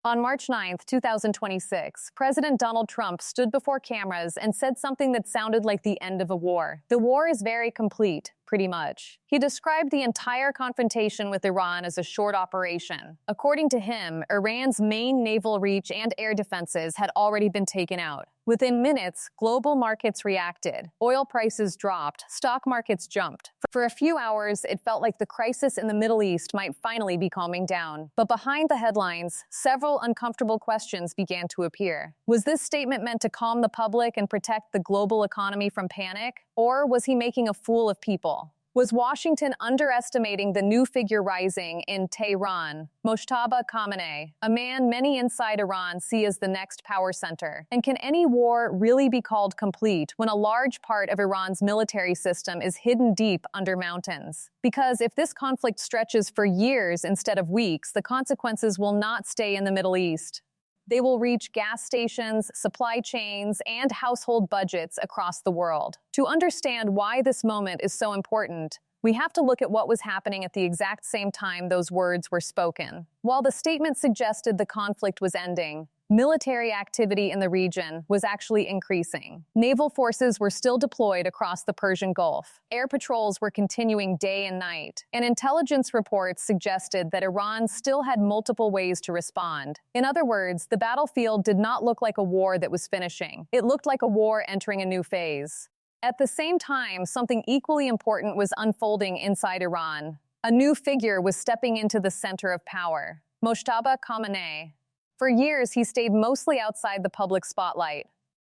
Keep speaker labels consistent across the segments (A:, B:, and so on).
A: On March 9, 2026, President Donald Trump stood before cameras and said something that sounded like the end of a war. The war is very complete, pretty much. He described the entire confrontation with Iran as a short operation. According to him, Iran's main naval reach and air defenses had already been taken out. Within minutes, global markets reacted. Oil prices dropped, stock markets jumped. For a few hours, it felt like the crisis in the Middle East might finally be calming down. But behind the headlines, several uncomfortable questions began to appear. Was this statement meant to calm the public and protect the global economy from panic? Or was he making a fool of people? Was Washington underestimating the new figure rising in Tehran, Mojtabakhamenei, a man many inside Iran see as the next power center? And can any war really be called complete when a large part of Iran's military system is hidden deep under mountains? Because if this conflict stretches for years instead of weeks, the consequences will not stay in the Middle East. They will reach gas stations, supply chains, and household budgets across the world. To understand why this moment is so important, we have to look at what was happening at the exact same time those words were spoken. While the statement suggested the conflict was ending, military activity in the region was actually increasing. Naval forces were still deployed across the Persian Gulf. Air patrols were continuing day and night, and intelligence reports suggested that Iran still had multiple ways to respond. In other words, the battlefield did not look like a war that was finishing. It looked like a war entering a new phase. At the same time, something equally important was unfolding inside Iran. A new figure was stepping into the center of power, Mojtabakhamenei. For years, he stayed mostly outside the public spotlight.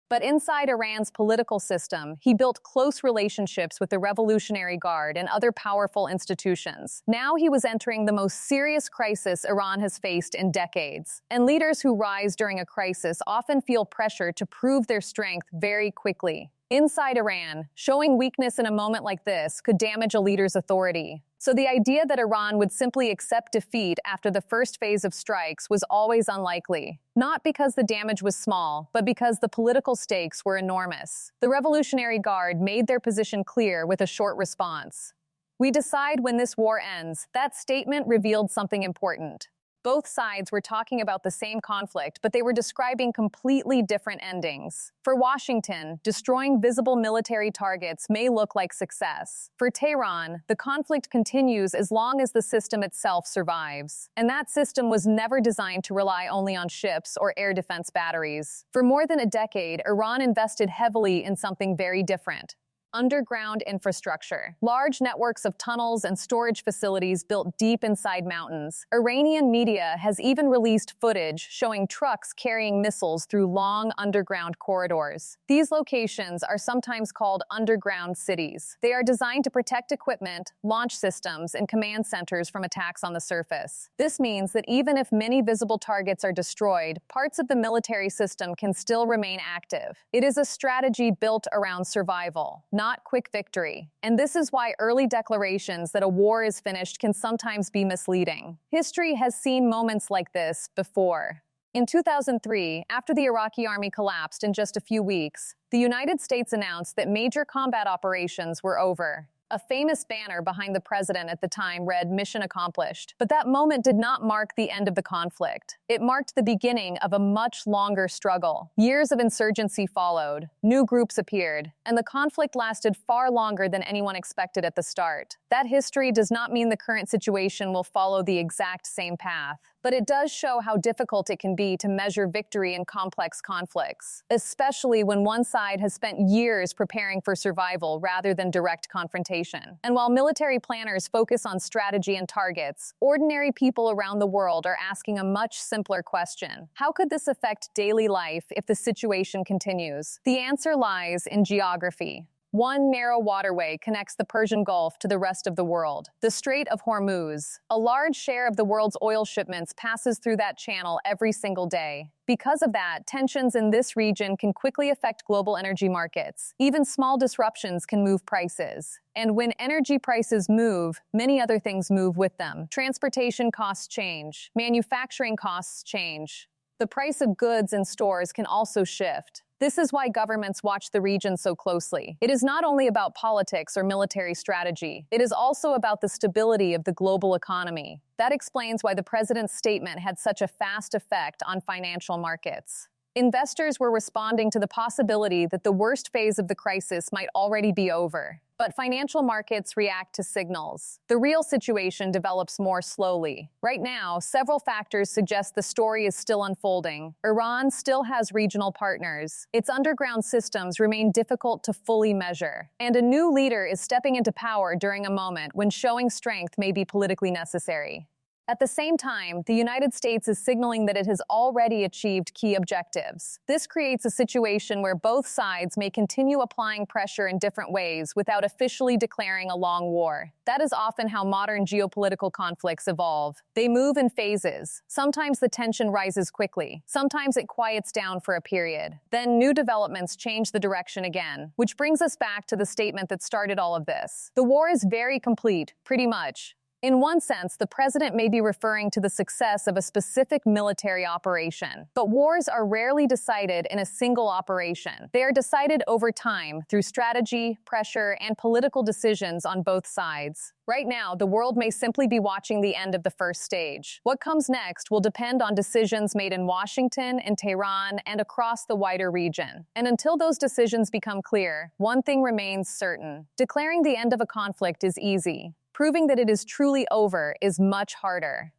A: But inside Iran's political system, he built close relationships with the Revolutionary Guard and other powerful institutions. Now he was entering the most serious crisis Iran has faced in decades. And leaders who rise during a crisis often feel pressure to prove their strength very quickly. Inside Iran, showing weakness in a moment like this could damage a leader's authority. So the idea that Iran would simply accept defeat after the first phase of strikes was always unlikely. Not because the damage was small, but because the political stakes were enormous. The Revolutionary Guard made their position clear with a short response. "We decide when this war ends." That statement revealed something important. Both sides were talking about the same conflict, but they were describing completely different endings. For Washington, destroying visible military targets may look like success. For Tehran, the conflict continues as long as the system itself survives. And that system was never designed to rely only on ships or air defense batteries. For more than a decade, Iran invested heavily in something very different: underground infrastructure. Large networks of tunnels and storage facilities built deep inside mountains. Iranian media has even released footage showing trucks carrying missiles through long underground corridors. These locations are sometimes called underground cities. They are designed to protect equipment, launch systems, and command centers from attacks on the surface. This means that even if many visible targets are destroyed, parts of the military system can still remain active. It is a strategy built around survival, not quick victory. And this is why early declarations that a war is finished can sometimes be misleading. History has seen moments like this before. In 2003, after the Iraqi army collapsed in just a few weeks, the United States announced that major combat operations were over. A famous banner behind the president at the time read "Mission Accomplished." But that moment did not mark the end of the conflict. It marked the beginning of a much longer struggle. Years of insurgency followed, new groups appeared, and the conflict lasted far longer than anyone expected at the start. That history does not mean the current situation will follow the exact same path, but it does show how difficult it can be to measure victory in complex conflicts, especially when one side has spent years preparing for survival rather than direct confrontation. And while military planners focus on strategy and targets, ordinary people around the world are asking a much simpler question: how could this affect daily life if the situation continues? The answer lies in geography. One narrow waterway connects the Persian Gulf to the rest of the world, the Strait of Hormuz. A large share of the world's oil shipments passes through that channel every single day. Because of that, tensions in this region can quickly affect global energy markets. Even small disruptions can move prices. And when energy prices move, many other things move with them. Transportation costs change. Manufacturing costs change. The price of goods in stores can also shift. This is why governments watch the region so closely. It is not only about politics or military strategy, it is also about the stability of the global economy. That explains why the president's statement had such a fast effect on financial markets. Investors were responding to the possibility that the worst phase of the crisis might already be over. But financial markets react to signals. The real situation develops more slowly. Right now, several factors suggest the story is still unfolding. Iran still has regional partners. Its underground systems remain difficult to fully measure. And a new leader is stepping into power during a moment when showing strength may be politically necessary. At the same time, the United States is signaling that it has already achieved key objectives. This creates a situation where both sides may continue applying pressure in different ways without officially declaring a long war. That is often how modern geopolitical conflicts evolve. They move in phases. Sometimes the tension rises quickly. Sometimes it quiets down for a period. Then new developments change the direction again, which brings us back to the statement that started all of this. The war is very complete, pretty much. In one sense, the president may be referring to the success of a specific military operation. But wars are rarely decided in a single operation. They are decided over time through strategy, pressure, and political decisions on both sides. Right now, the world may simply be watching the end of the first stage. What comes next will depend on decisions made in Washington, in Tehran, and across the wider region. And until those decisions become clear, one thing remains certain. Declaring the end of a conflict is easy. Proving that it is truly over is much harder.